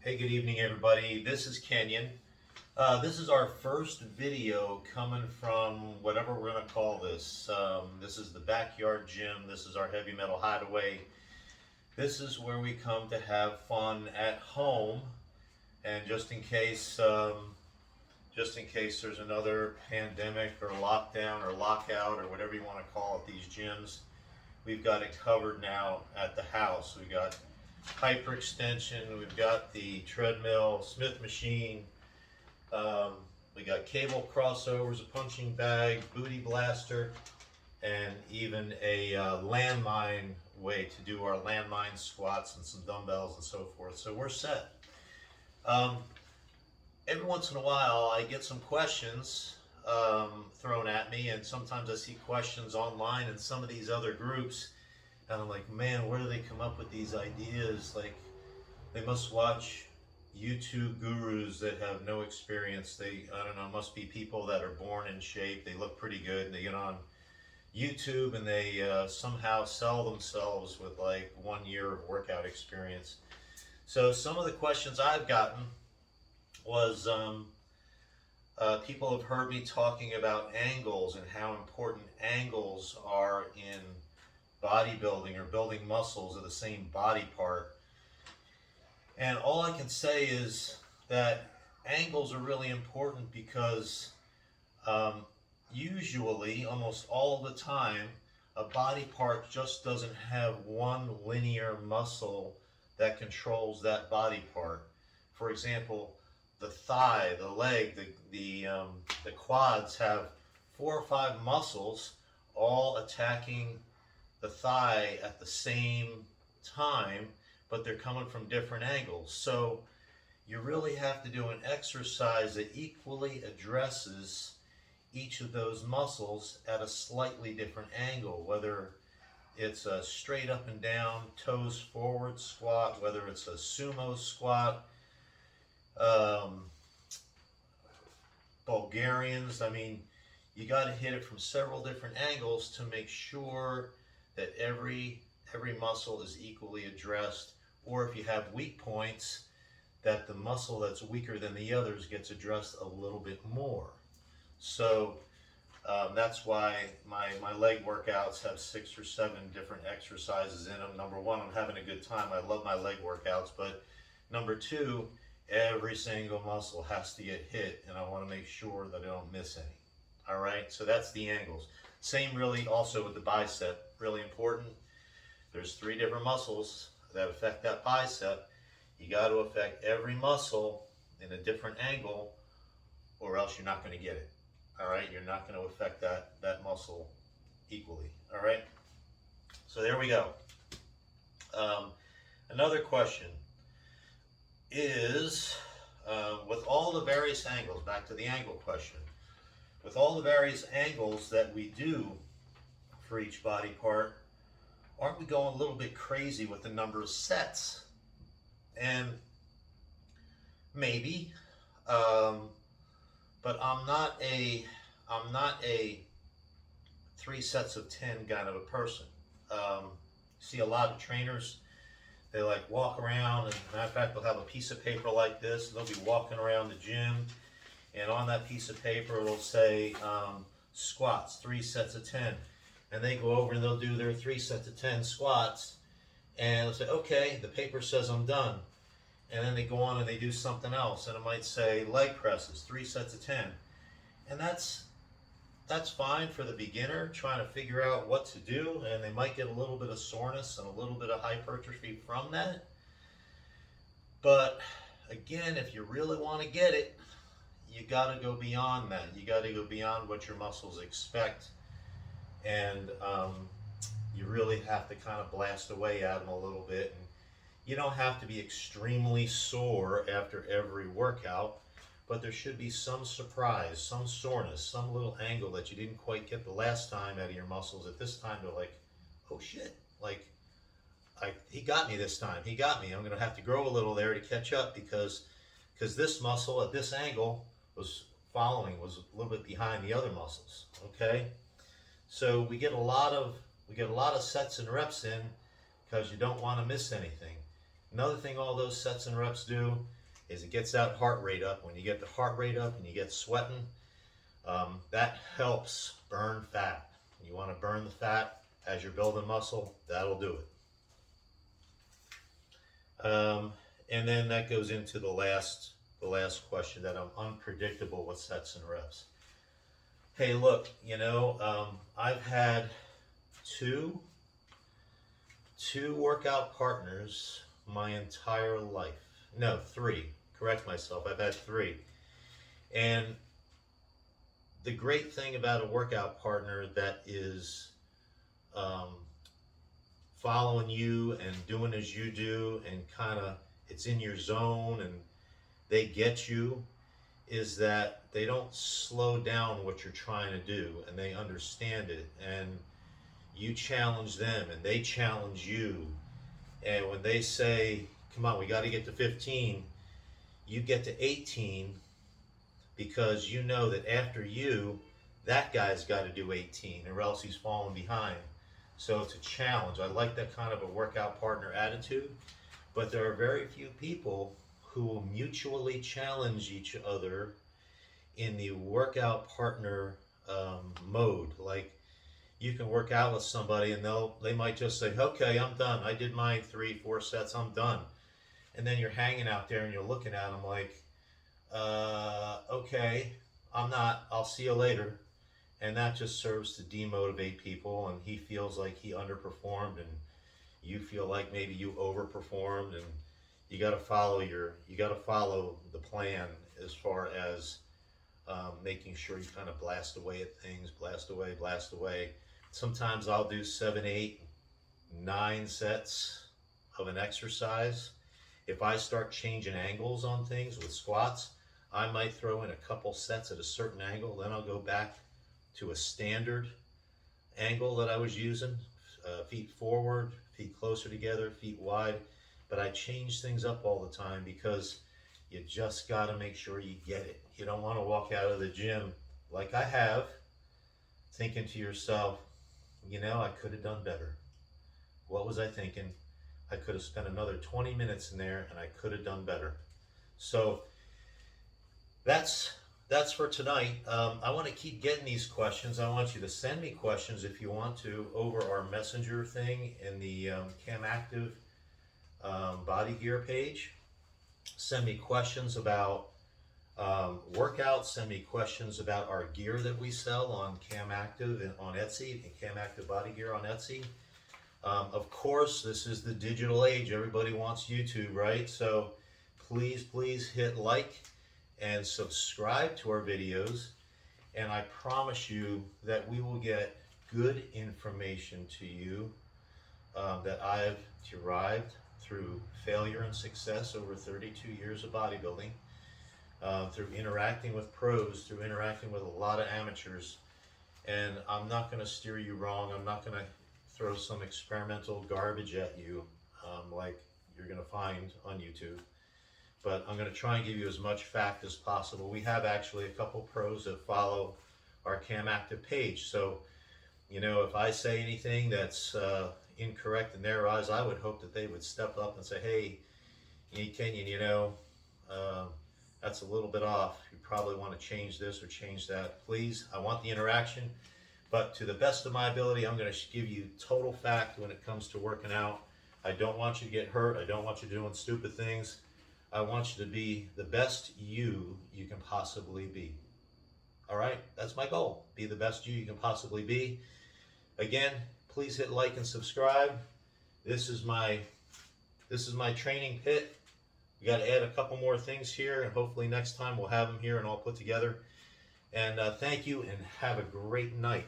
Hey, good evening, everybody. This is Kenyon. This is our first video coming from whatever we're going to call this. This is the backyard gym. This is our heavy metal hideaway. This is where we come to have fun at home. And just in case there's another pandemic or lockdown or lockout or whatever you want to call it, these gyms, we've got it covered now at the house. We got hyperextension, we've got the treadmill, Smith machine, we got cable crossovers, a punching bag, booty blaster, and even a landmine way to do our landmine squats and some dumbbells and so forth. So we're set. Every once in a while I get some questions thrown at me, and sometimes I see questions online in some of these other groups. And I'm like, man, where do they come up with these ideas? Like, they must watch YouTube gurus that have no experience. I don't know, must be people that are born in shape. They look pretty good, and they get on YouTube and they somehow sell themselves with like 1 year of workout experience. So some of the questions I've gotten was people have heard me talking about angles and how important angles are in bodybuilding or building muscles of the same body part. And all I can say is that angles are really important because usually, almost all the time, a body part just doesn't have one linear muscle that controls that body part. For example, the thigh, the leg, the quads have 4 or 5 muscles all attacking the thigh at the same time, but they're coming from different angles. So you really have to do an exercise that equally addresses each of those muscles at a slightly different angle, whether it's a straight up and down, toes forward squat, whether it's a sumo squat, Bulgarians. I mean, you got to hit it from several different angles to make sure that every muscle is equally addressed, or if you have weak points, that the muscle that's weaker than the others gets addressed a little bit more. So that's why my leg workouts have 6 or 7 different exercises in them. Number one, I'm having a good time. I love my leg workouts. But number two, every single muscle has to get hit, and I want to make sure that I don't miss any. All right, so that's the angles. Same really also with the bicep, really important. There's 3 different muscles that affect that bicep. You got to affect every muscle in a different angle, or else you're not going to get it. All right, you're not going to affect that muscle equally. All right, so there we go. Another question is, with all the various angles, back to the angle question, with all the various angles that we do for each body part, aren't we going a little bit crazy with the number of sets? And maybe, but I'm not a 3 sets of 10 kind of a person. See a lot of trainers, they like walk around, and matter of fact, they'll have a piece of paper like this, and they'll be walking around the gym, and on that piece of paper it'll say squats, 3 sets of 10. And they go over and they'll do their 3 sets of 10 squats, and they'll say, okay, the paper says I'm done. And then they go on and they do something else, and it might say leg presses, 3 sets of 10. And that's fine for the beginner trying to figure out what to do, and they might get a little bit of soreness and a little bit of hypertrophy from that. But again, if you really want to get it, you got to go beyond that. You got to go beyond what your muscles expect, and you really have to kind of blast away at them a little bit. And you don't have to be extremely sore after every workout, but there should be some surprise, some soreness, some little angle that you didn't quite get the last time out of your muscles. At this time, they're like, oh shit, like, he got me this time. He got me. I'm going to have to grow a little there to catch up, because this muscle at this angle was a little bit behind the other muscles. Okay, so we get a lot of sets and reps in because you don't want to miss anything. Another thing all those sets and reps do is it gets that heart rate up. When you get the heart rate up and you get sweating, that helps burn fat. You want to burn the fat as you're building muscle, that'll do it. And then that goes into the last question, that I'm unpredictable with sets and reps. Hey, look, I've had two workout partners my entire life. No, three. Correct myself. I've had three. And the great thing about a workout partner that is following you and doing as you do, and kind of it's in your zone and they get you, is that they don't slow down what you're trying to do, and they understand it, and you challenge them and they challenge you. And when they say, come on, we got to get to 15, you get to 18, because you know that after you, that guy's got to do 18 or else he's falling behind. So it's a challenge. I like that kind of a workout partner attitude, but there are very few people who will mutually challenge each other in the workout partner mode. Like, you can work out with somebody and they might just say, okay, I'm done. I did my 3-4 sets, I'm done. And then you're hanging out there and you're looking at them like, okay, I'm not, I'll see you later. And that just serves to demotivate people, and he feels like he underperformed, and you feel like maybe you overperformed, and you got to follow the plan as far as making sure you kind of blast away at things, blast away. Sometimes I'll do 7, 8, 9 sets of an exercise. If I start changing angles on things with squats, I might throw in a couple sets at a certain angle, then I'll go back to a standard angle that I was using, feet forward, feet closer together, feet wide. But I change things up all the time, because you just got to make sure you get it. You don't want to walk out of the gym like I have, thinking to yourself, I could have done better. What was I thinking? I could have spent another 20 minutes in there and I could have done better. So that's for tonight. I want to keep getting these questions. I want you to send me questions if you want to over our messenger thing in the Cam Active body gear page. Send me questions about workouts. Send me questions about our gear that we sell on Cam Active and on Etsy, and Cam Active Body Gear on Etsy. Of course, this is the digital age. Everybody wants YouTube, right? So please hit like and subscribe to our videos. And I promise you that we will get good information to you that I've derived through failure and success over 32 years of bodybuilding, through interacting with pros, through interacting with a lot of amateurs. And I'm not going to steer you wrong. I'm not going to throw some experimental garbage at you like you're going to find on YouTube. But I'm going to try and give you as much fact as possible. We have actually a couple pros that follow our Cam Active page. So, if I say anything that's incorrect in their eyes, I would hope that they would step up and say, hey, Kenyon, that's a little bit off. You probably want to change this or change that. Please, I want the interaction. But to the best of my ability, I'm going to give you total fact when it comes to working out. I don't want you to get hurt. I don't want you doing stupid things. I want you to be the best you can possibly be. All right? That's my goal. Be the best you can possibly be. Again, please hit like and subscribe. This is my training pit. We got to add a couple more things here, and hopefully next time we'll have them here and all put together. And thank you, and have a great night.